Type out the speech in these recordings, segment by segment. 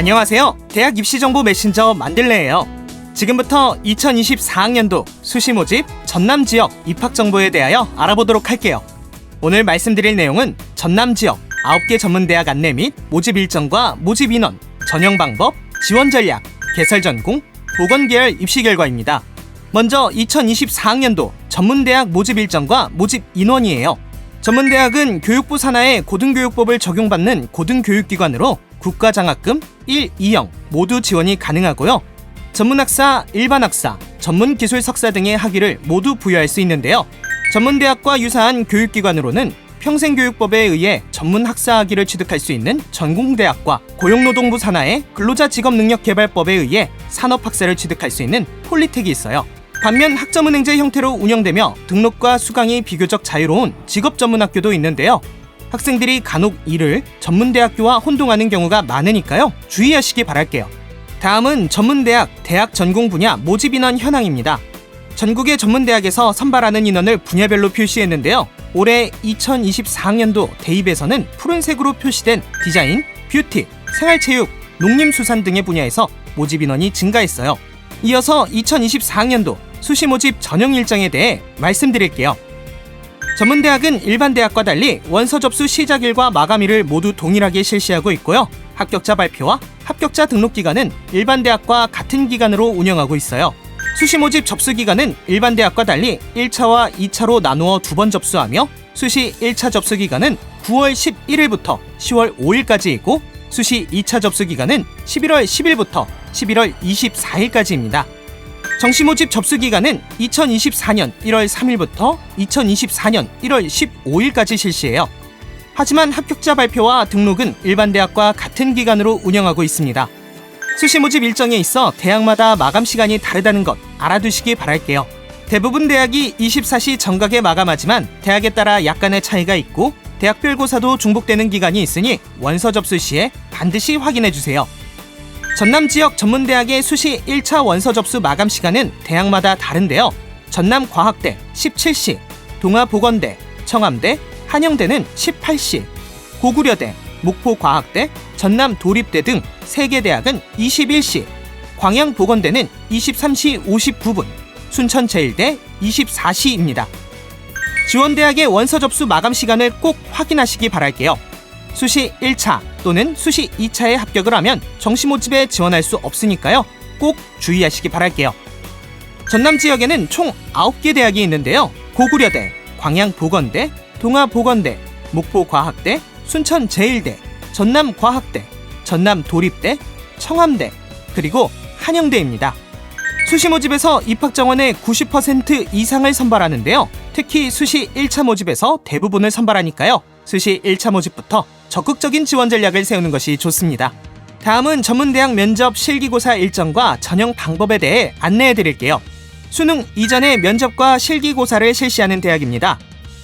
안녕하세요. 대학 입시정보 메신저 만들레예요. 지금부터 2024학년도 수시 모집 전남 지역 입학 정보에 대하여 알아보도록 할게요. 오늘 말씀드릴 내용은 전남 지역 9개 전문대학 안내 및 모집 일정과 모집 인원, 전형 방법, 지원 전략, 개설 전공, 보건계열 입시 결과입니다. 먼저 2024학년도 전문대학 모집 일정과 모집 인원이에요. 전문대학은 교육부 산하의 고등교육법을 적용받는 고등교육기관으로 국가장학금 1, 2형 모두 지원이 가능하고요. 전문학사, 일반학사, 전문기술 석사 등의 학위를 모두 부여할 수 있는데요. 전문대학과 유사한 교육기관으로는 평생교육법에 의해 전문학사 학위를 취득할 수 있는 전공대학과 고용노동부 산하의 근로자직업능력개발법에 의해 산업학사를 취득할 수 있는 폴리텍이 있어요. 반면 학점은행제 형태로 운영되며 등록과 수강이 비교적 자유로운 직업전문학교도 있는데요. 학생들이 간혹 이를 전문대학교와 혼동하는 경우가 많으니까요. 주의하시기 바랄게요. 다음은 전문대학, 대학 전공 분야 모집 인원 현황입니다. 전국의 전문대학에서 선발하는 인원을 분야별로 표시했는데요. 올해 2024학년도 대입에서는 푸른색으로 표시된 디자인, 뷰티, 생활체육, 농림수산 등의 분야에서 모집 인원이 증가했어요. 이어서 2024학년도 수시 모집 전형 일정에 대해 말씀드릴게요. 전문대학은 일반 대학과 달리 원서 접수 시작일과 마감일을 모두 동일하게 실시하고 있고요. 합격자 발표와 합격자 등록 기간은 일반 대학과 같은 기간으로 운영하고 있어요. 수시 모집 접수 기간은 일반 대학과 달리 1차와 2차로 나누어 2번 접수하며 수시 1차 접수 기간은 9월 11일부터 10월 5일까지이고 수시 2차 접수 기간은 11월 10일부터 11월 24일까지입니다. 정시 모집 접수 기간은 2024년 1월 3일부터 2024년 1월 15일까지 실시해요. 하지만 합격자 발표와 등록은 일반 대학과 같은 기간으로 운영하고 있습니다. 수시 모집 일정에 있어 대학마다 마감 시간이 다르다는 것 알아두시기 바랄게요. 대부분 대학이 24시 정각에 마감하지만 대학에 따라 약간의 차이가 있고 대학별 고사도 중복되는 기간이 있으니 원서 접수 시에 반드시 확인해주세요. 전남 지역 전문대학의 수시 1차 원서 접수 마감 시간은 대학마다 다른데요. 전남과학대 17시, 동아보건대, 청암대, 한영대는 18시, 고구려대, 목포과학대, 전남도립대 등 3개 대학은 21시, 광양보건대는 23시 59분, 순천제일대 24시입니다. 지원대학의 원서 접수 마감 시간을 꼭 확인하시기 바랄게요. 수시 1차 또는 수시 2차에 합격을 하면 정시 모집에 지원할 수 없으니까요. 꼭 주의하시기 바랄게요. 전남 지역에는 총 9개 대학이 있는데요. 고구려대, 광양보건대, 동아보건대, 목포과학대, 순천제일대, 전남과학대, 전남도립대, 청암대, 그리고 한영대입니다. 수시 모집에서 입학 정원의 90% 이상을 선발하는데요. 특히 수시 1차 모집에서 대부분을 선발하니까요. 수시 1차 모집부터 적극적인 지원 전략을 세우는 것이 좋습니다. 다음은 전문대학 면접 실기고사 일정과 전형 방법에 대해 안내해 드릴게요. 수능 이전에 면접과 실기고사를 실시하는 대학입니다.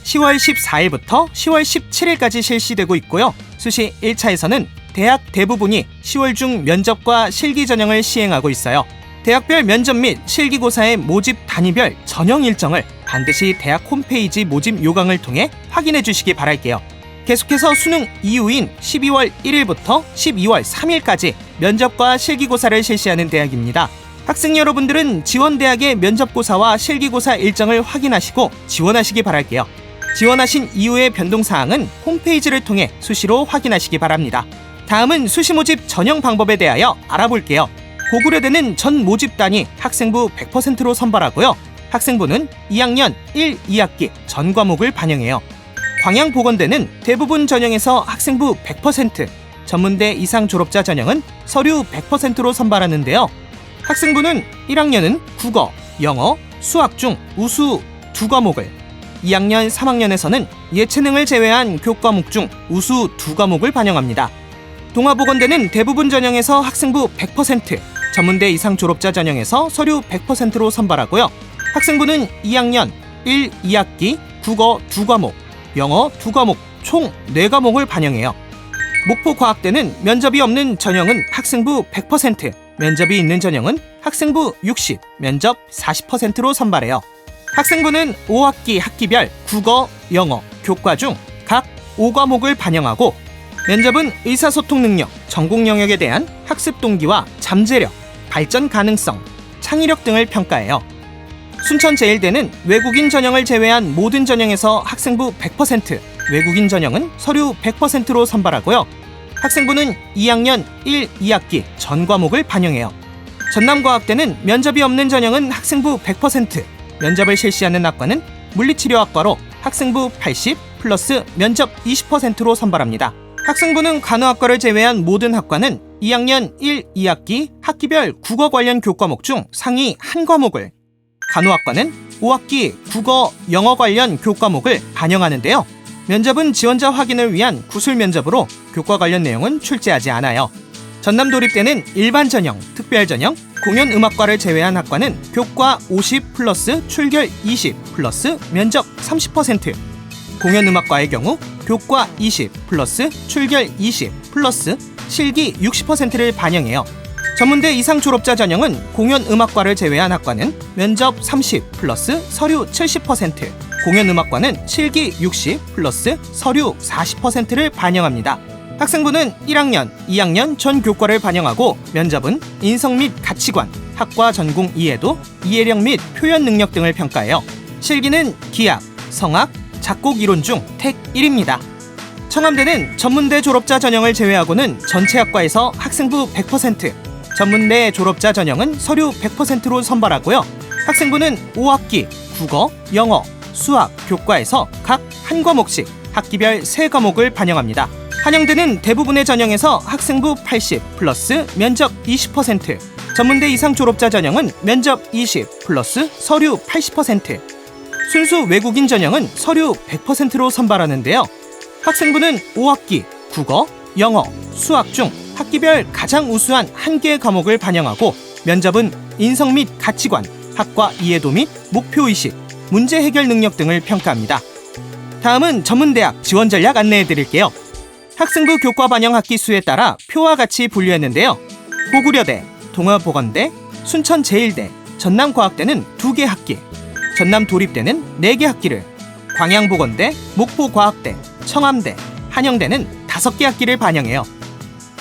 10월 14일부터 10월 17일까지 실시되고 있고요. 수시 1차에서는 대학 대부분이 10월 중 면접과 실기 전형을 시행하고 있어요. 대학별 면접 및 실기고사의 모집 단위별 전형 일정을 반드시 대학 홈페이지 모집 요강을 통해 확인해 주시기 바랄게요. 계속해서 수능 이후인 12월 1일부터 12월 3일까지 면접과 실기고사를 실시하는 대학입니다. 학생 여러분들은 지원대학의 면접고사와 실기고사 일정을 확인하시고 지원하시기 바랄게요. 지원하신 이후의 변동사항은 홈페이지를 통해 수시로 확인하시기 바랍니다. 다음은 수시 모집 전형 방법에 대하여 알아볼게요. 고구려대는 전 모집단이 학생부 100%로 선발하고요. 학생부는 2학년 1, 2학기 전 과목을 반영해요. 광양보건대는 대부분 전형에서 학생부 100%, 전문대 이상 졸업자 전형은 서류 100%로 선발하는데요. 학생부는 1학년은 국어, 영어, 수학 중 우수 2과목을, 2학년, 3학년에서는 예체능을 제외한 교과목 중 우수 2과목을 반영합니다. 동아보건대는 대부분 전형에서 학생부 100%, 전문대 이상 졸업자 전형에서 서류 100%로 선발하고요. 학생부는 2학년 1, 2학기 국어 2과목, 영어 2과목 총 4과목을 반영해요. 목포과학대는 면접이 없는 전형은 학생부 100%, 면접이 있는 전형은 학생부 60, 면접 40%로 선발해요. 학생부는 5학기 학기별 국어, 영어, 교과 중 각 5과목을 반영하고 면접은 의사소통 능력, 전공 영역에 대한 학습 동기와 잠재력, 발전 가능성, 창의력 등을 평가해요. 순천제일대는 외국인 전형을 제외한 모든 전형에서 학생부 100%, 외국인 전형은 서류 100%로 선발하고요. 학생부는 2학년 1, 2학기 전 과목을 반영해요. 전남과학대는 면접이 없는 전형은 학생부 100%, 면접을 실시하는 학과는 물리치료학과로 학생부 80 플러스 면접 20%로 선발합니다. 학생부는 간호학과를 제외한 모든 학과는 2학년 1, 2학기 학기별 국어 관련 교과목 중 상위 한 과목을, 간호학과는 5학기 국어, 영어 관련 교과목을 반영하는데요. 면접은 지원자 확인을 위한 구술 면접으로 교과 관련 내용은 출제하지 않아요. 전남도립대는 일반 전형, 특별 전형, 공연음악과를 제외한 학과는 교과 50 플러스 출결 20 플러스 면접 30%, 공연음악과의 경우 교과 20 플러스 출결 20 플러스 실기 60%를 반영해요. 전문대 이상 졸업자 전형은 공연음악과를 제외한 학과는 면접 30 플러스 서류 70%, 공연음악과는 실기 60 플러스 서류 40%를 반영합니다. 학생부는 1학년, 2학년 전 교과를 반영하고 면접은 인성 및 가치관, 학과 전공 이해도, 이해력 및 표현 능력 등을 평가해요. 실기는 기악, 성악, 작곡 이론 중 택 1입니다. 청암대는 전문대 졸업자 전형을 제외하고는 전체 학과에서 학생부 100%, 전문대 졸업자 전형은 서류 100%로 선발하고요. 학생부는 5학기 국어, 영어, 수학, 교과에서 각 한 과목씩 학기별 3과목을 반영합니다. 한영대는 대부분의 전형에서 학생부 80 플러스 면접 20%, 전문대 이상 졸업자 전형은 면접 20 플러스 서류 80%, 순수 외국인 전형은 서류 100%로 선발하는데요. 학생부는 5학기 국어, 영어, 수학 중 학기별 가장 우수한 한 개의 과목을 반영하고 면접은 인성 및 가치관, 학과 이해도 및 목표의식, 문제 해결 능력 등을 평가합니다. 다음은 전문대학 지원 전략 안내해드릴게요. 학생부 교과 반영 학기 수에 따라 표와 같이 분류했는데요. 고구려대, 동아보건대, 순천제일대, 전남과학대는 2개 학기, 전남도립대는 4개 학기를, 광양보건대, 목포과학대, 청암대, 한영대는 5개 학기를 반영해요.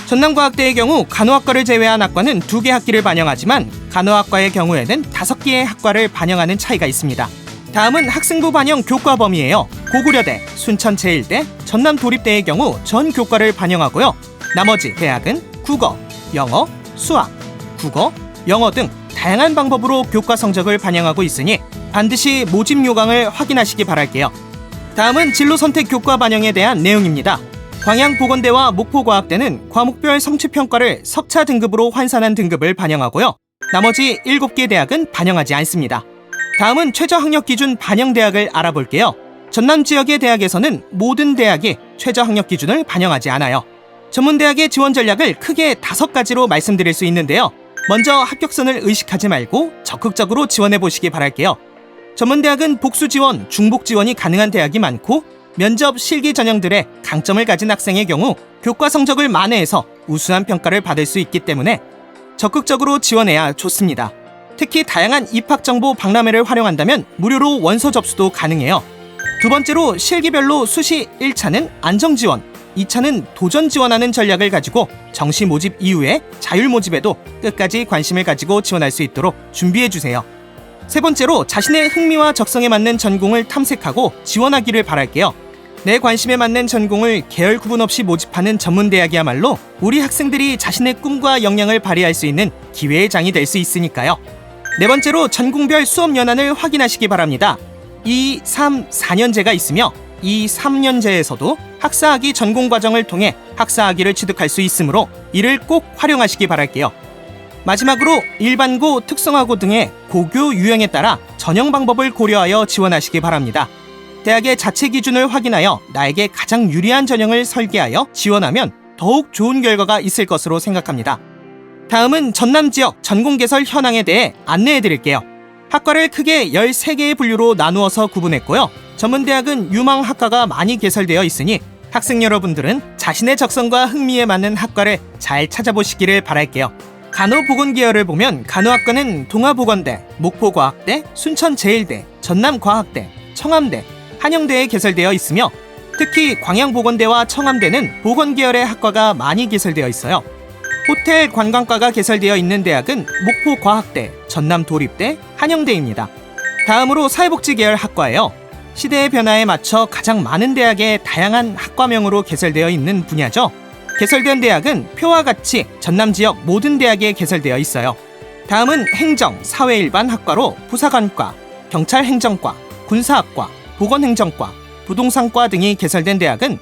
전남과학대의 경우 간호학과를 제외한 학과는 2개 학기를 반영하지만 간호학과의 경우에는 5개의 학과를 반영하는 차이가 있습니다. 다음은 학생부 반영 교과 범위예요. 고구려대, 순천제일대, 전남도립대의 경우 전 교과를 반영하고요. 나머지 대학은 국어, 영어, 수학, 국어, 영어 등 다양한 방법으로 교과 성적을 반영하고 있으니 반드시 모집 요강을 확인하시기 바랄게요. 다음은 진로 선택 교과 반영에 대한 내용입니다. 광양보건대와 목포과학대는 과목별 성취평가를 석차 등급으로 환산한 등급을 반영하고요. 나머지 7개 대학은 반영하지 않습니다. 다음은 최저학력 기준 반영 대학을 알아볼게요. 전남 지역의 대학에서는 모든 대학이 최저학력 기준을 반영하지 않아요. 전문대학의 지원 전략을 크게 5가지로 말씀드릴 수 있는데요. 먼저 합격선을 의식하지 말고 적극적으로 지원해 보시기 바랄게요. 전문대학은 복수 지원, 중복 지원이 가능한 대학이 많고 면접 실기 전형들의 강점을 가진 학생의 경우 교과 성적을 만회해서 우수한 평가를 받을 수 있기 때문에 적극적으로 지원해야 좋습니다. 특히 다양한 입학정보 박람회를 활용한다면 무료로 원서 접수도 가능해요. 두 번째로 실기별로 수시 1차는 안정지원, 2차는 도전 지원하는 전략을 가지고 정시 모집 이후에 자율 모집에도 끝까지 관심을 가지고 지원할 수 있도록 준비해주세요. 세 번째로 자신의 흥미와 적성에 맞는 전공을 탐색하고 지원하기를 바랄게요. 내 관심에 맞는 전공을 계열 구분 없이 모집하는 전문대학이야말로 우리 학생들이 자신의 꿈과 역량을 발휘할 수 있는 기회의 장이 될 수 있으니까요. 네 번째로 전공별 수업 연한을 확인하시기 바랍니다. 2, 3, 4년제가 있으며 2, 3년제에서도 학사학위 전공 과정을 통해 학사학위를 취득할 수 있으므로 이를 꼭 활용하시기 바랄게요. 마지막으로 일반고, 특성화고 등의 고교 유형에 따라 전형 방법을 고려하여 지원하시기 바랍니다. 대학의 자체 기준을 확인하여 나에게 가장 유리한 전형을 설계하여 지원하면 더욱 좋은 결과가 있을 것으로 생각합니다. 다음은 전남 지역 전공 개설 현황에 대해 안내해 드릴게요. 학과를 크게 13개의 분류로 나누어서 구분했고요. 전문대학은 유망 학과가 많이 개설되어 있으니 학생 여러분들은 자신의 적성과 흥미에 맞는 학과를 잘 찾아보시기를 바랄게요. 간호보건 계열을 보면 간호학과는 동아보건대, 목포과학대, 순천제일대, 전남과학대, 청암대, 한영대에 개설되어 있으며 특히 광양보건대와 청암대는 보건 계열의 학과가 많이 개설되어 있어요. 호텔 관광과가 개설되어 있는 대학은 목포과학대, 전남도립대, 한영대입니다. 다음으로 사회복지 계열 학과예요. 시대의 변화에 맞춰 가장 많은 대학의 다양한 학과명으로 개설되어 있는 분야죠. 개설된 대학은 표와 같이 전남 지역 모든 대학에 개설되어 있어요. 다음은 행정, 사회일반 학과로 부사관과, 경찰행정과, 군사학과, 보건행정과, 부동산과 등이 개설된 대학은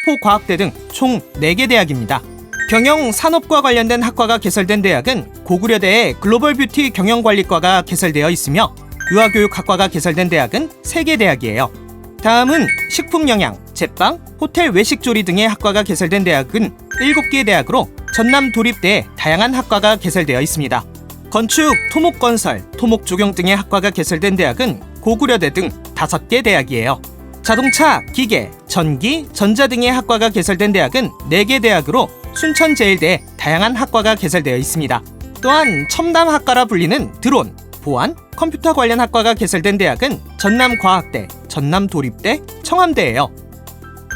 목포과학대 등 총 4개 대학입니다. 경영, 산업과 관련된 학과가 개설된 대학은 고구려대의 글로벌 뷰티 경영관리과가 개설되어 있으며 유아교육학과가 개설된 대학은 3개 대학이에요. 다음은 식품영양, 제빵, 호텔 외식조리 등의 학과가 개설된 대학은 7개 대학으로 전남도립대에 다양한 학과가 개설되어 있습니다. 건축, 토목건설, 토목조경 등의 학과가 개설된 대학은 고구려대 등 5개 대학이에요. 자동차, 기계, 전기, 전자 등의 학과가 개설된 대학은 4개 대학으로 순천제일대에 다양한 학과가 개설되어 있습니다. 또한 첨단학과라 불리는 드론, 보안, 컴퓨터 관련 학과가 개설된 대학은 전남과학대, 전남도립대, 청암대예요.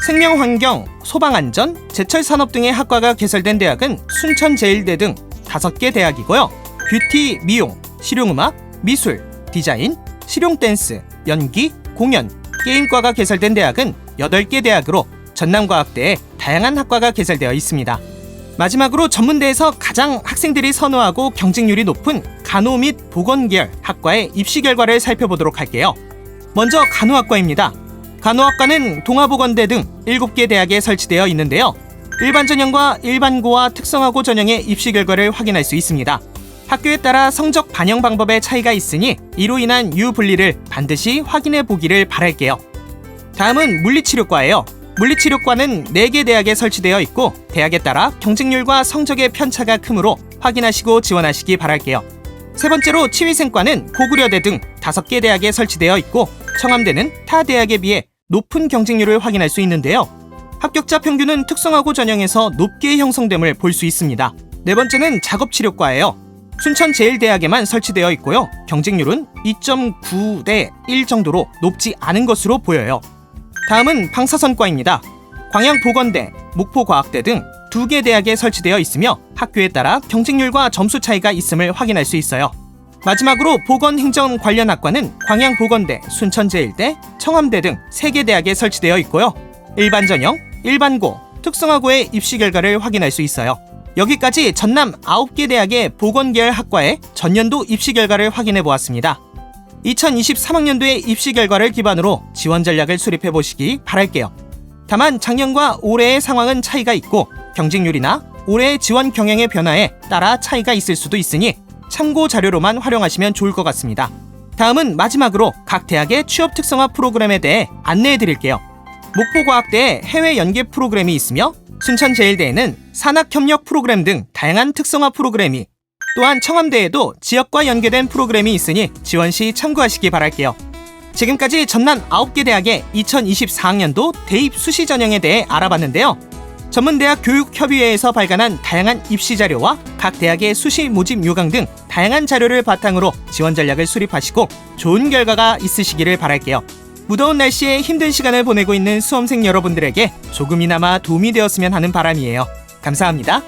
생명환경, 소방안전, 제철산업 등의 학과가 개설된 대학은 순천제일대 등 5개 대학이고요. 뷰티, 미용, 실용음악, 미술, 디자인, 실용댄스, 연기, 공연, 게임과가 개설된 대학은 8개 대학으로 전남과학대에 다양한 학과가 개설되어 있습니다. 마지막으로 전문대에서 가장 학생들이 선호하고 경쟁률이 높은 간호 및 보건계열 학과의 입시 결과를 살펴보도록 할게요. 먼저 간호학과입니다. 간호학과는 동아보건대 등 7개 대학에 설치되어 있는데요. 일반 전형과 일반고와 특성화고 전형의 입시 결과를 확인할 수 있습니다. 학교에 따라 성적 반영 방법의 차이가 있으니 이로 인한 유불리를 반드시 확인해 보기를 바랄게요. 다음은 물리치료과예요. 물리치료과는 4개 대학에 설치되어 있고 대학에 따라 경쟁률과 성적의 편차가 크므로 확인하시고 지원하시기 바랄게요. 세 번째로 치위생과는 고구려대 등 5개 대학에 설치되어 있고 청암대는 타 대학에 비해 높은 경쟁률을 확인할 수 있는데요. 합격자 평균은 특성화고 전형에서 높게 형성됨을 볼 수 있습니다. 네 번째는 작업치료과예요. 순천제일대학에만 설치되어 있고요. 경쟁률은 2.9대 1 정도로 높지 않은 것으로 보여요. 다음은 방사선과입니다. 광양보건대, 목포과학대 등 2개 대학에 설치되어 있으며 학교에 따라 경쟁률과 점수 차이가 있음을 확인할 수 있어요. 마지막으로 보건행정 관련 학과는 광양보건대, 순천제일대, 청암대 등 3개 대학에 설치되어 있고요. 일반 전형, 일반고, 특성화고의 입시 결과를 확인할 수 있어요. 여기까지 전남 9개 대학의 보건계열 학과의 전년도 입시 결과를 확인해 보았습니다. 2023학년도의 입시 결과를 기반으로 지원 전략을 수립해 보시기 바랄게요. 다만 작년과 올해의 상황은 차이가 있고 경쟁률이나 올해의 지원 경향의 변화에 따라 차이가 있을 수도 있으니 참고 자료로만 활용하시면 좋을 것 같습니다. 다음은 마지막으로 각 대학의 취업 특성화 프로그램에 대해 안내해 드릴게요. 목포과학대에 해외 연계 프로그램이 있으며 순천제일대에는 산학협력 프로그램 등 다양한 특성화 프로그램이, 또한 청암대에도 지역과 연계된 프로그램이 있으니 지원 시 참고하시기 바랄게요. 지금까지 전남 9개 대학의 2024학년도 대입 수시 전형에 대해 알아봤는데요. 전문대학 교육협의회에서 발간한 다양한 입시 자료와 각 대학의 수시 모집 요강 등 다양한 자료를 바탕으로 지원 전략을 수립하시고 좋은 결과가 있으시기를 바랄게요. 무더운 날씨에 힘든 시간을 보내고 있는 수험생 여러분들에게 조금이나마 도움이 되었으면 하는 바람이에요. 감사합니다.